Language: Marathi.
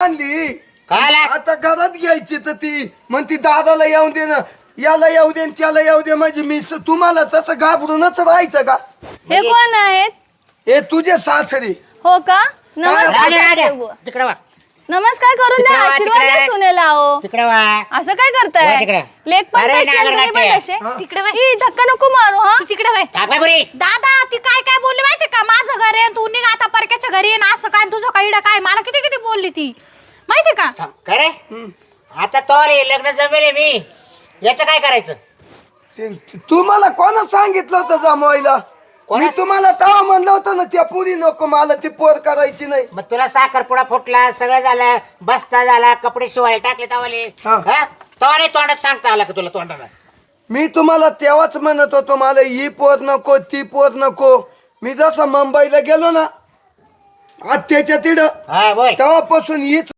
आणली काय आता घरात घ्यायची तर ती म्हणती दादाला येऊन दे ना, याला येऊ दे त्याला येऊ दे. म्हणजे मी तुम्हाला तसं घाबरूनच राहायचं का? हे कोण आहेत? हे तुझे सासरे. हो का? नमस्कार बुवा. तिकडे वा नमस्कार करून द्या, तिकडे वा, आशीर्वाद द्या तिकडे. सुनेला हो. तिकडे वा असं काय वा करताय? तिकडे. लेक पण अरे तसे, नागर घरी पण काटे. तसे. हा. तिकडे वळ. ही धक्का नको मारू हा. तू तिकडे वय. टाक बाई बुडी. दादा ती काय काय बोलली माहिती का? माझं घर आहे तू निघ आता परक्याच्या घरी ये ना, असं काय तुझं काय इडं काय मला किती किती बोलली ती माहिती का? काय रे आता तो लग्न जमेल मी याचं काय करायचं? तुम्हाला कोणा सांगितलं होतं जमवायला? मी तुम्हाला तेव्हा म्हणलं होतं ना, त्या पुरी नको मला ती पोर करायची नाही. मग तुला साखरपुडा फुटला, सगळं झालं, बस्ता झाला, कपडे शिवायला टाकले तवाले. हा. तवा नाही तोंडात सांगता आला का तुला तोंडाला? मी तुम्हाला तेव्हाच म्हणत होतो मला ही पोर नको ती पोर नको. मी जसं मुंबईला गेलो ना आत्याच्या तिडं, हा बोल. तेव्हापासून हीच